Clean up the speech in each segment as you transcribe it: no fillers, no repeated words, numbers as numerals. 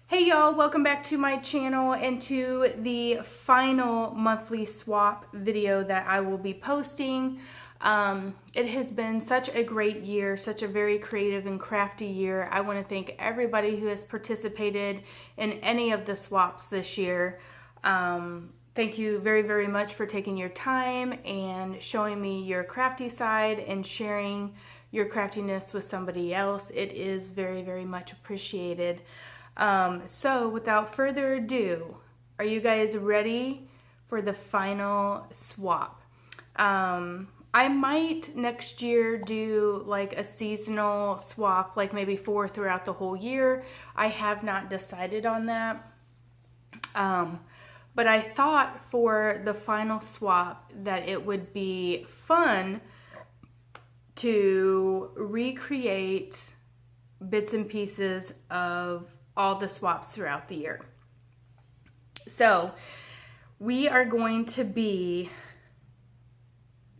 Hey y'all, welcome back to my channel and to the final monthly swap video that I will be posting. It has been such a great year, such a very creative and crafty year. I want to thank everybody who has participated in any of the swaps this year. Thank you very, very much for taking your time and showing me your crafty side and sharing your craftiness with somebody else. It is very, very much appreciated. So without further ado, are you guys ready for the final swap? I might next year do like a seasonal swap, like maybe 4 throughout the whole year. I have not decided on that. But I thought for the final swap that it would be fun to recreate bits and pieces of all the swaps throughout the year. So we are going to be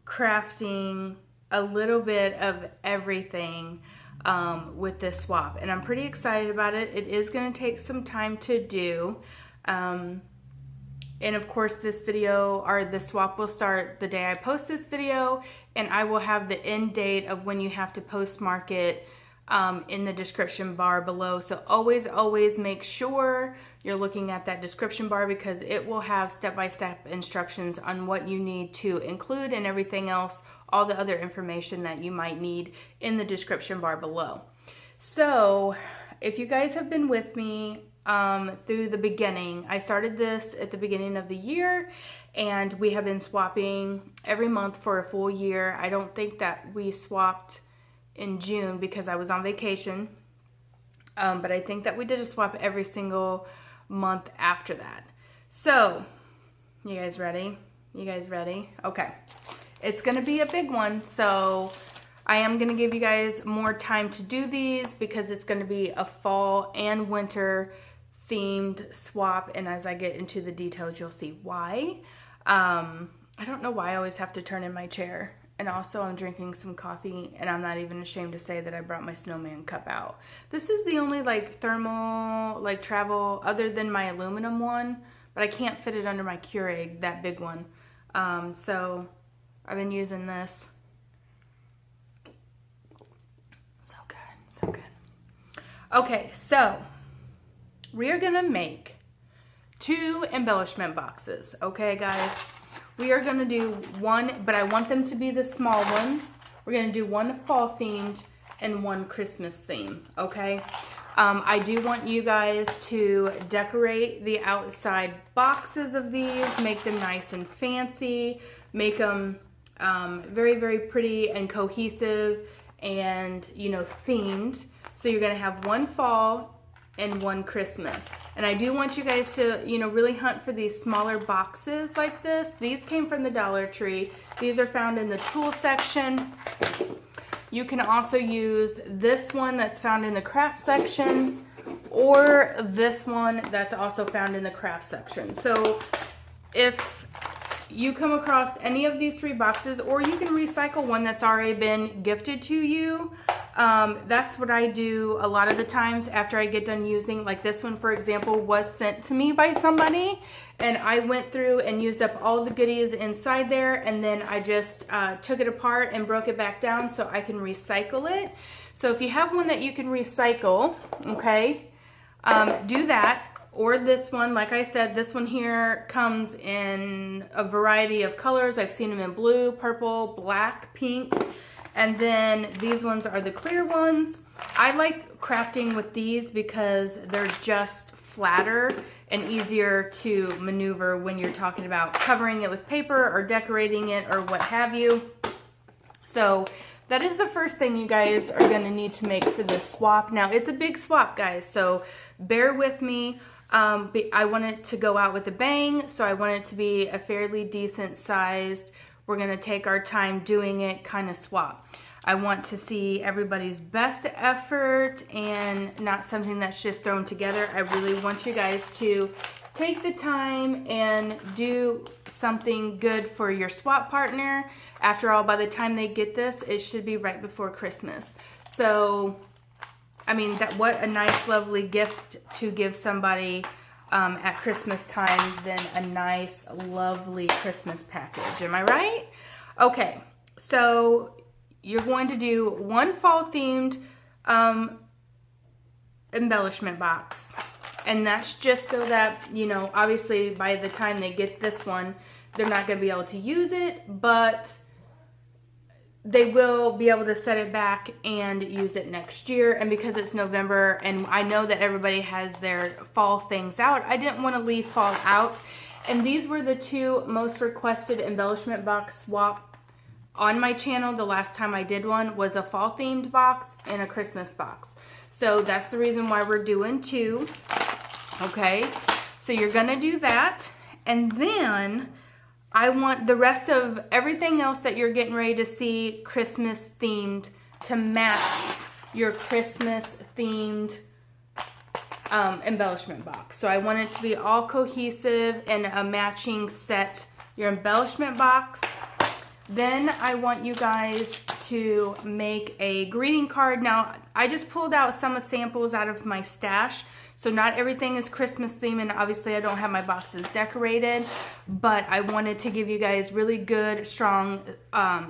crafting a little bit of everything with this swap, and I'm pretty excited about it. It is going to take some time to do, and of course this video or the swap will start the day I post this video, and I will have the end date of when you have to postmark it in the description bar below. So always make sure you're looking at that description bar, because it will have step-by-step instructions on what you need to include and everything else, all the other information that you might need in the description bar below. So if you guys have been with me through the beginning, I started this at the beginning of the year, and we have been swapping every month for a full year. I don't think that we swapped in June because I was on vacation, but I think that we did a swap every single month after that. So you guys ready? You guys ready? Okay, it's gonna be a big one, so I am gonna give you guys more time to do these because it's gonna be a fall and winter themed swap, and as I get into the details you'll see why. I don't know why I always have to turn in my chair. And also I'm drinking some coffee, and I'm not even ashamed to say that I brought my snowman cup out. This is the only like thermal, like travel, other than my aluminum one, but I can't fit it under my Keurig, that big one. So I've been using this. So good, so good. Okay, so we are gonna make 2 embellishment boxes, okay guys? We are gonna do one, but I want them to be the small ones. We're gonna do one fall themed and one Christmas theme, okay? I do want you guys to decorate the outside boxes of these, make them nice and fancy, make them very, very pretty and cohesive and, you know, themed. So you're gonna have one fall and one Christmas. And I do want you guys to, you know, really hunt for these smaller boxes like this. These came from the Dollar Tree. These are found in the tool section. You can also use this one that's found in the craft section, or this one that's also found in the craft section. So if you come across any of these 3 boxes, or you can recycle one that's already been gifted to you, that's what I do a lot of the times after I get done using. Like this one, for example, was sent to me by somebody, and I went through and used up all the goodies inside there, and then I just took it apart and broke it back down so I can recycle it. So if you have one that you can recycle, okay, do that. Or this one, like I said, this one here comes in a variety of colors. I've seen them in blue, purple, black, pink. And then these ones are the clear ones. I like crafting with these because they're just flatter and easier to maneuver when you're talking about covering it with paper or decorating it or what have you. So that is the first thing you guys are gonna need to make for this swap. Now it's a big swap, guys, so bear with me. I want it to go out with a bang, so I want it to be a fairly decent sized, we're gonna take our time doing it kind of swap. I want to see everybody's best effort and not something that's just thrown together. I really want you guys to take the time and do something good for your swap partner. After all, by the time they get this, it should be right before Christmas. So I mean, what a nice, lovely gift to give somebody at Christmas time than a nice, lovely Christmas package. Am I right? Okay, so you're going to do one fall-themed embellishment box. And that's just so that, you know, obviously by the time they get this one, they're not going to be able to use it, but they will be able to set it back and use it next year. And because it's November and I know that everybody has their fall things out, I didn't want to leave fall out. And these were the two most requested embellishment box swap on my channel. The last time I did one was a fall themed box and a Christmas box. So that's the reason why we're doing two. Okay, so you're gonna do that. And then I want the rest of everything else that you're getting ready to see Christmas themed to match your Christmas themed embellishment box. So I want it to be all cohesive and a matching set, your embellishment box. Then I want you guys to make a greeting card. Now, I just pulled out some samples out of my stash. So not everything is Christmas themed, and obviously I don't have my boxes decorated, but I wanted to give you guys really good, strong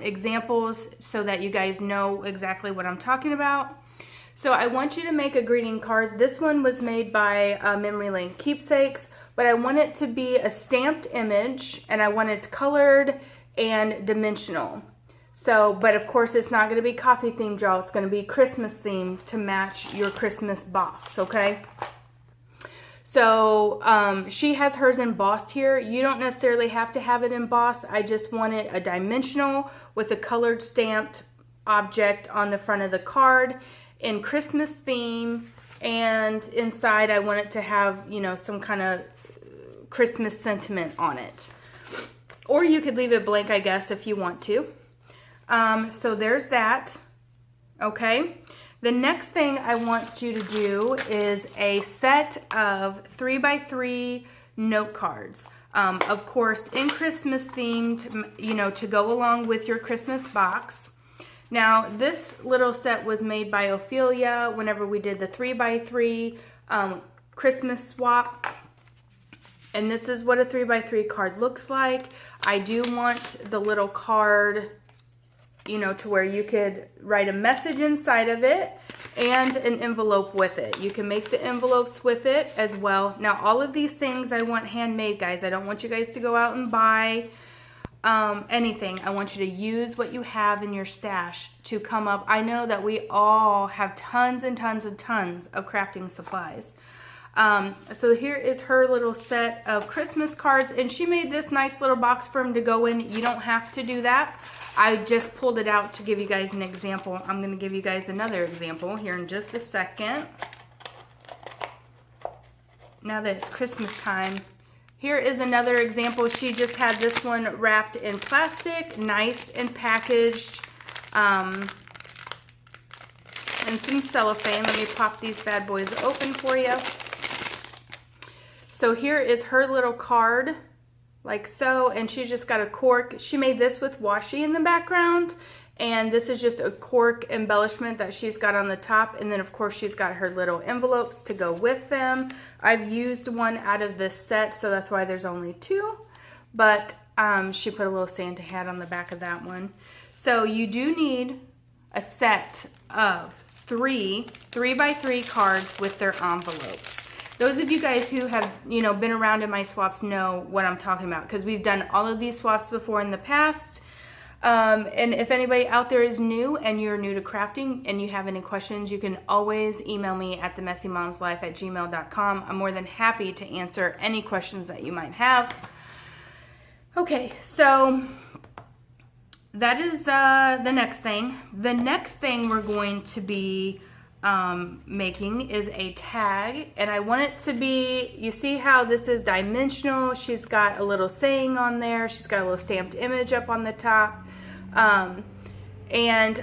examples so that you guys know exactly what I'm talking about. So I want you to make a greeting card. This one was made by Memory Lane Keepsakes, but I want it to be a stamped image, and I want it colored and dimensional. So, but of course it's not gonna be coffee themed, y'all. It's gonna be Christmas themed to match your Christmas box, okay? So she has hers embossed here. You don't necessarily have to have it embossed. I just want it a dimensional with a colored stamped object on the front of the card in Christmas theme. And inside I want it to have, you know, some kind of Christmas sentiment on it. Or you could leave it blank, I guess, if you want to. So there's that, okay? The next thing I want you to do is a set of 3x3 note cards. Of course, in Christmas themed, you know, to go along with your Christmas box. Now, this little set was made by Ophelia whenever we did the 3x3 Christmas swap. And this is what a 3x3 card looks like. I do want the little card, you know, to where you could write a message inside of it and an envelope with it. You can make the envelopes with it as well. Now, all of these things I want handmade, guys. I don't want you guys to go out and buy anything. I want you to use what you have in your stash to come up. I know that we all have tons and tons and tons of crafting supplies. So here is her little set of Christmas cards, and she made this nice little box for them to go in. You don't have to do that. I just pulled it out to give you guys an example. I'm going to give you guys another example here in just a second. Now that it's Christmas time, here is another example. She just had this one wrapped in plastic, nice and packaged, and some cellophane. Let me pop these bad boys open for you. So here is her little card, like so, and she just got a cork. She made this with washi in the background, and this is just a cork embellishment that she's got on the top, and then of course she's got her little envelopes to go with them. I've used one out of this set, so that's why there's only two, but she put a little Santa hat on the back of that one. So you do need a set of 3x3 cards with their envelopes. Those of you guys who have, you know, been around in my swaps know what I'm talking about, because we've done all of these swaps before in the past. And if anybody out there is new and you're new to crafting and you have any questions, you can always email me at themessymomslife@gmail.com. I'm more than happy to answer any questions that you might have. Okay, so that is the next thing. The next thing we're going to be making is a tag, and I want it to be, you see how this is dimensional. She's got a little saying on there. She's got a little stamped image up on the top, and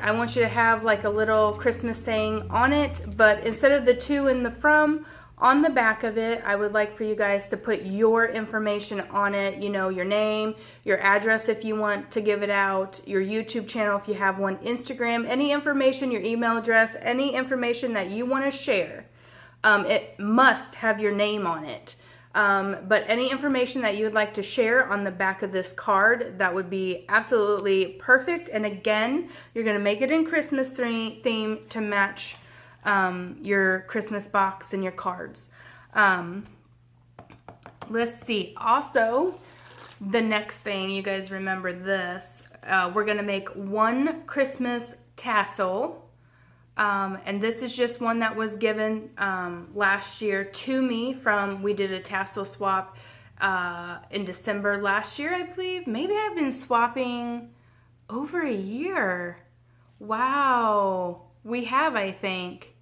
I want you to have like a little Christmas saying on it, but instead of the to and the from, On the back of it, I would like for you guys to put your information on it, you know, your name, your address if you want to give it out, your YouTube channel if you have one, Instagram, any information, your email address, any information that you want to share. It must have your name on it. But any information that you would like to share on the back of this card, that would be absolutely perfect. And again, you're going to make it in Christmas theme to match your Christmas box and your cards. Let's see. Also, the next thing, you guys remember this, we're going to make one Christmas tassel. And this is just one that was given last year to me from, we did a tassel swap in December last year, I believe. Maybe I've been swapping over a year. Wow. We have, I think.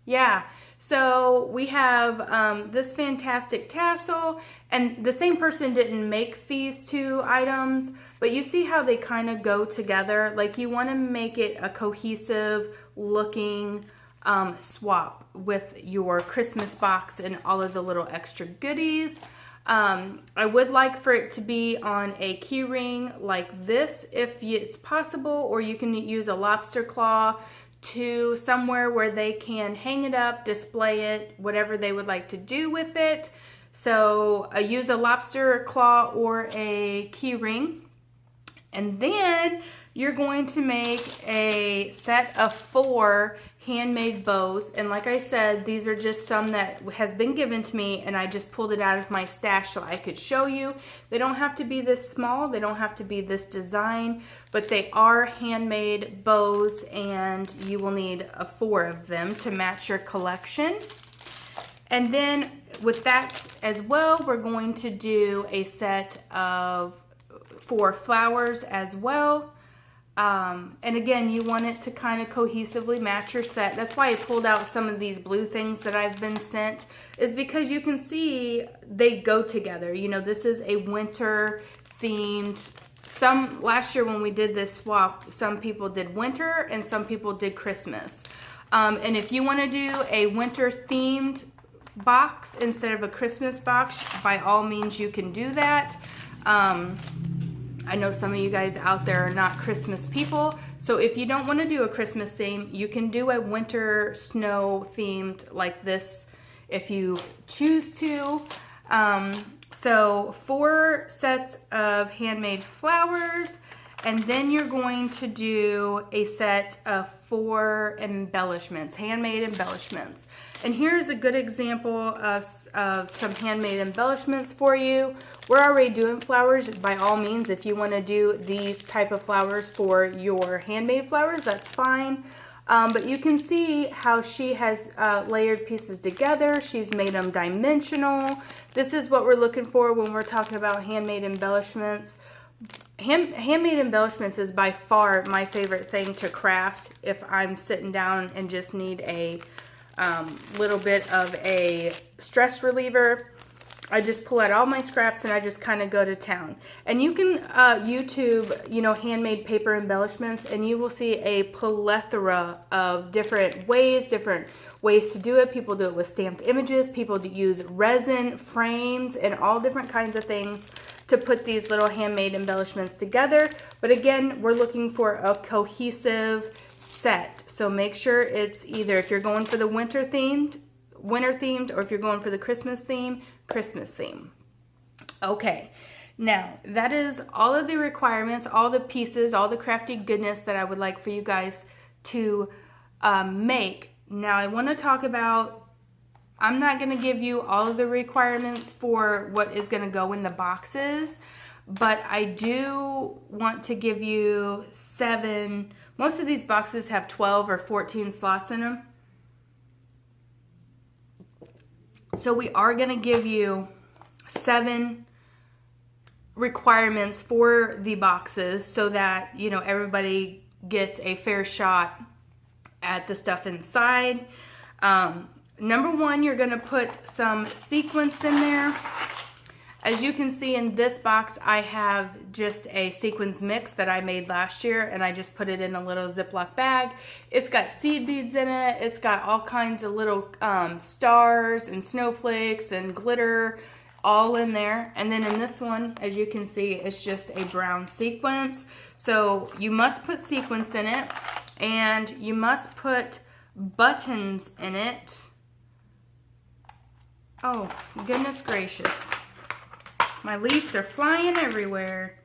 Yeah. So we have this fantastic tassel, and the same person didn't make these two items, but you see how they kind of go together. Like, you want to make it a cohesive looking swap with your Christmas box and all of the little extra goodies. I would like for it to be on a key ring like this if it's possible, or you can use a lobster claw to somewhere where they can hang it up, display it, whatever they would like to do with it. So use a lobster claw or a key ring. And then you're going to make a set of 4 handmade bows. And like I said, these are just some that has been given to me, and I just pulled it out of my stash so I could show you. They don't have to be this small, they don't have to be this design, but they are handmade bows, and you will need 4 of them to match your collection. And then with that as well, we're going to do a set of 4 flowers as well. And again, you want it to kind of cohesively match your set. That's why I pulled out some of these blue things that I've been sent, is because you can see they go together. You know, this is a winter themed. Last year when we did this swap, some people did winter and some people did Christmas. And if you want to do a winter themed box instead of a Christmas box, by all means you can do that. I know some of you guys out there are not Christmas people, so if you don't want to do a Christmas theme, you can do a winter snow themed like this if you choose to. So 4 sets of handmade flowers, and then you're going to do a set of 4 embellishments, handmade embellishments. And here's a good example of some handmade embellishments for you. We're already doing flowers. By all means, if you want to do these type of flowers for your handmade flowers, that's fine. But you can see how she has layered pieces together. She's made them dimensional. This is what we're looking for when we're talking about handmade embellishments. Handmade embellishments is by far my favorite thing to craft if I'm sitting down and just need a little bit of a stress reliever. I just pull out all my scraps and I just kind of go to town. And you can YouTube, you know, handmade paper embellishments, and you will see a plethora of different ways to do it. People do it with stamped images. People use resin frames and all different kinds of things to put these little handmade embellishments together. But again, we're looking for a cohesive set. So make sure it's either, if you're going for the winter themed, or if you're going for the Christmas theme, Christmas theme. Okay, now that is all of the requirements, all the pieces, all the crafty goodness that I would like for you guys to make. Now I want to talk about, I'm not going to give you all of the requirements for what is going to go in the boxes, but I do want to give you 7. Most of these boxes have 12 or 14 slots in them. So we are going to give you 7 requirements for the boxes so that, you know, everybody gets a fair shot at the stuff inside. Number 1, you're going to put some sequins in there. As you can see in this box, I have just a sequins mix that I made last year, and I just put it in a little Ziploc bag. It's got seed beads in it. It's got all kinds of little stars and snowflakes and glitter all in there. And then in this one, as you can see, it's just a brown sequence. So you must put sequins in it, and you must put buttons in it. Oh, goodness gracious. My leaves are flying everywhere.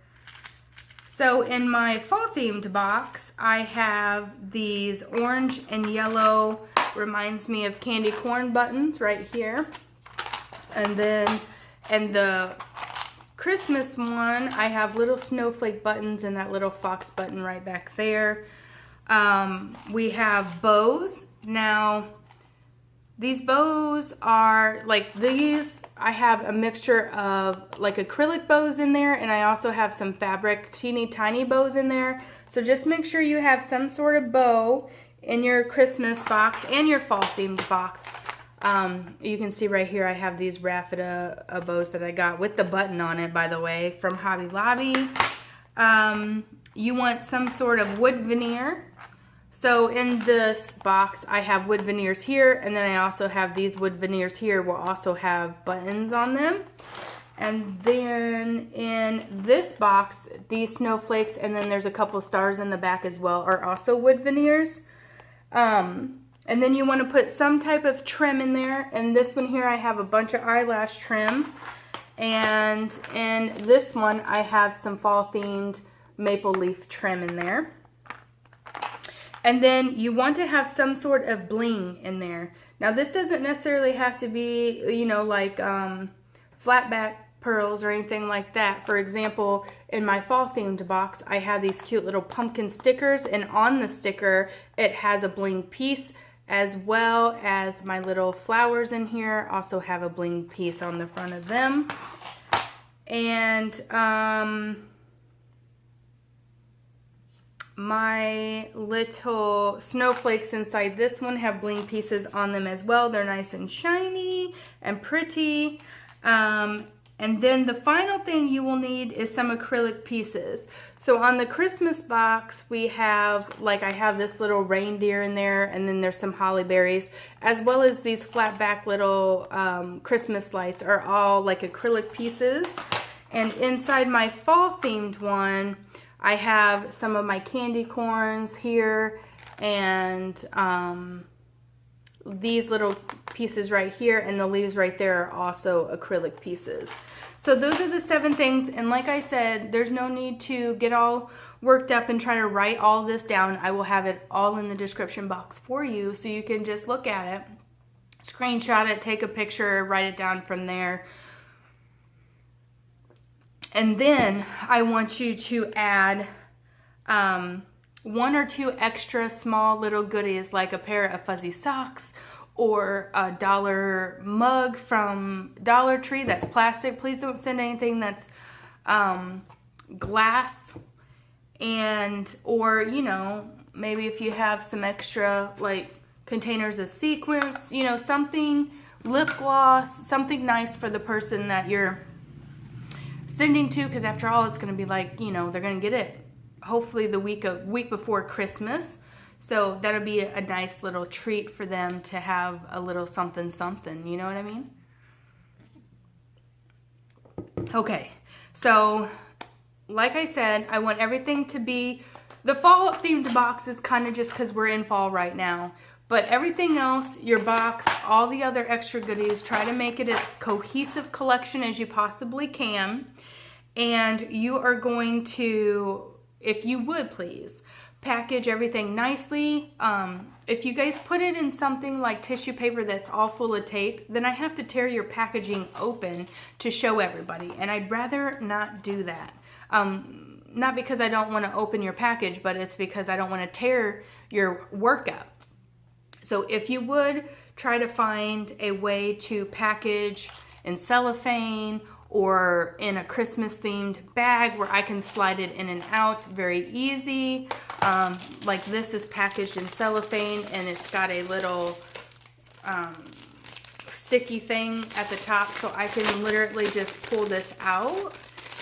So in my fall themed box, I have these orange and yellow, reminds me of candy corn buttons right here. And then in the Christmas one, I have little snowflake buttons and that little fox button right back there. We have bows. Now, these bows are like these. I have a mixture of like acrylic bows in there, and I also have some fabric teeny tiny bows in there. So just make sure you have some sort of bow in your Christmas box and your fall themed box. You can see right here I have these raffia bows that I got with the button on it, by the way, from Hobby Lobby. You want some sort of wood veneer. So in this box, I have wood veneers here, and then I also have these wood veneers here will also have buttons on them. And then in this box, these snowflakes, and then there's a couple stars in the back as well, are also wood veneers. And then you want to put some type of trim in there. And this one here, I have a bunch of eyelash trim. And in this one, I have some fall themed maple leaf trim in there. And then you want to have some sort of bling in there. Now this doesn't necessarily have to be, you know, like flat back pearls or anything like that. For example, in my fall themed box, I have these cute little pumpkin stickers, and on the sticker, it has a bling piece, as well as my little flowers in here also have a bling piece on the front of them. And my little snowflakes inside this one have bling pieces on them as well. They're nice and shiny and pretty. And then the final thing you will need is some acrylic pieces. So on the Christmas box, we have, like I have this little reindeer in there, and then there's some holly berries, as well as these flat back little Christmas lights are all like acrylic pieces. And inside my fall themed one, I have some of my candy corns here, and these little pieces right here, and the leaves right there are also acrylic pieces. So those are the 7 things, and like I said, there's no need to get all worked up and try to write all this down. I will have it all in the description box for you, so you can just look at it, screenshot it, take a picture, write it down from there. And then I want you to add 1 or 2 extra small little goodies, like a pair of fuzzy socks or a $1 mug from Dollar Tree that's plastic. Please don't send anything that's glass. And or, you know, maybe if you have some extra like containers of sequins, you know, something, lip gloss, something nice for the person that you're sending to, because after all, it's going to be like, you know, they're going to get it hopefully the week before Christmas. So that'll be a nice little treat for them to have a little something something, you know what I mean? Okay, so like I said, I want everything to be, the fall themed box is kind of just because we're in fall right now. But everything else, your box, all the other extra goodies, try to make it as cohesive collection as you possibly can. And you are going to, if you would please, package everything nicely. If you guys put it in something like tissue paper that's all full of tape, then I have to tear your packaging open to show everybody. And I'd rather not do that. Not because I don't want to open your package, but it's because I don't want to tear your work up. So if you would try to find a way to package in cellophane or in a Christmas themed bag where I can slide it in and out very easy. Like this is packaged in cellophane, and it's got a little sticky thing at the top, so I can literally just pull this out.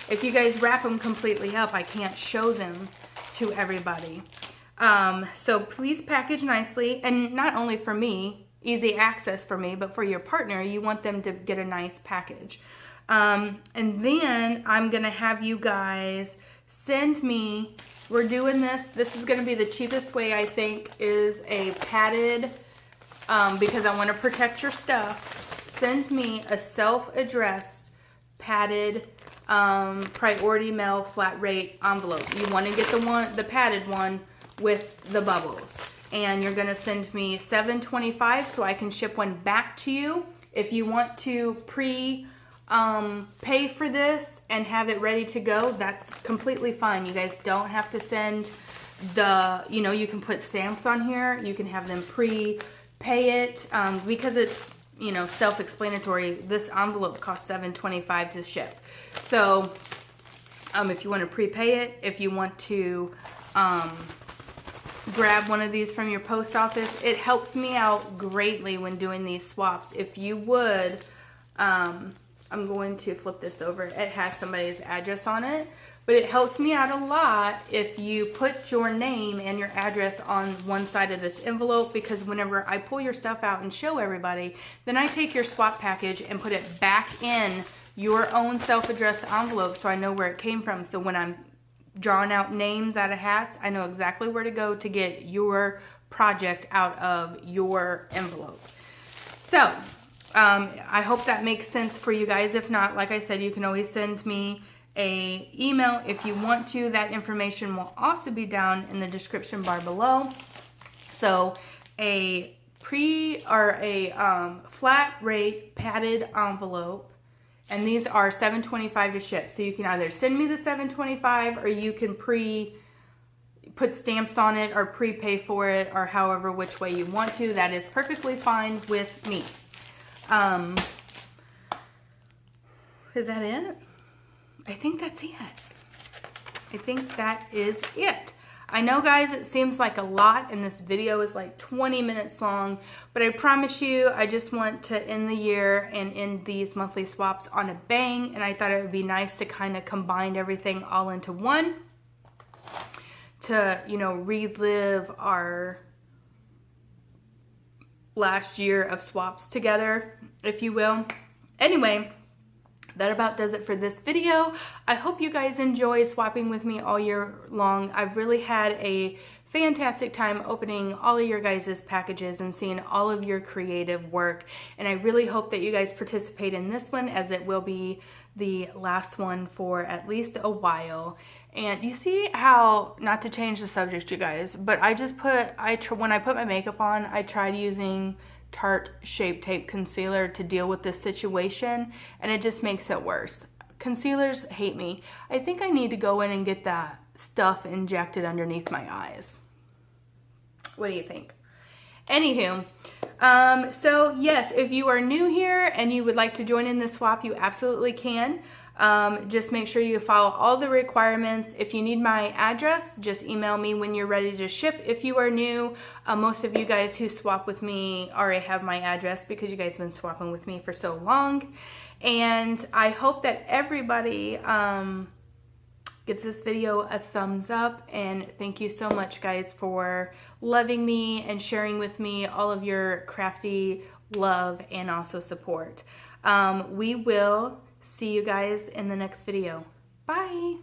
If you guys wrap them completely up, I can't show them to everybody. So please package nicely, and not only for me, easy access for me, but for your partner, you want them to get a nice package. And then I'm gonna have you guys send me, we're doing this is gonna be the cheapest way, I think, is a padded, because I wanna protect your stuff. Send me a self-addressed padded priority mail flat rate envelope. You wanna get the padded one with the bubbles. And you're gonna send me $7.25 so I can ship one back to you. If you want to pay for this and have it ready to go, that's completely fine. You guys don't have to send the, you know, you can put stamps on here. You can have them pay it, because it's, you know, self-explanatory. This envelope costs $7.25 to ship. So if you want to prepay it, if you want to grab one of these from your post office, it helps me out greatly when doing these swaps. If you would, I'm going to flip this over. It has somebody's address on it, but it helps me out a lot if you put your name and your address on one side of this envelope, because whenever I pull your stuff out and show everybody, then I take your swap package and put it back in your own self-addressed envelope so I know where it came from. So when I'm drawing out names out of hats, I know exactly where to go to get your project out of your envelope. So I hope that makes sense for you guys. If not, like I said, you can always send me an email if you want to. That information will also be down in the description bar below. So a flat rate padded envelope, and these are $7.25 to ship. So you can either send me the $7.25 or you can put stamps on it or prepay for it, or however which way you want to. That is perfectly fine with me. Is that it? I think that's it. I think that is it. I know, guys, it seems like a lot, and this video is like 20 minutes long, but I promise you, I just want to end the year and end these monthly swaps on a bang, and I thought it would be nice to kind of combine everything all into one to, you know, relive our last year of swaps together, if you will. Anyway, that about does it for this video. I hope you guys enjoy swapping with me all year long. I've really had a fantastic time opening all of your guys' packages and seeing all of your creative work. And I really hope that you guys participate in this one, as it will be the last one for at least a while. And you see how, not to change the subject, you guys, but I just when I put my makeup on, I tried using Tarte Shape Tape concealer to deal with this situation, and it just makes it worse. Concealers hate me. I think I need to go in and get that stuff injected underneath my eyes. What do you think? Anywho, so yes, if you are new here and you would like to join in this swap, you absolutely can. Just make sure you follow all the requirements. If you need my address, just email me when you're ready to ship. If you are new, most of you guys who swap with me already have my address, because you guys have been swapping with me for so long. And I hope that everybody gives this video a thumbs up, and thank you so much, guys, for loving me and sharing with me all of your crafty love and also support. We will see you guys in the next video. Bye.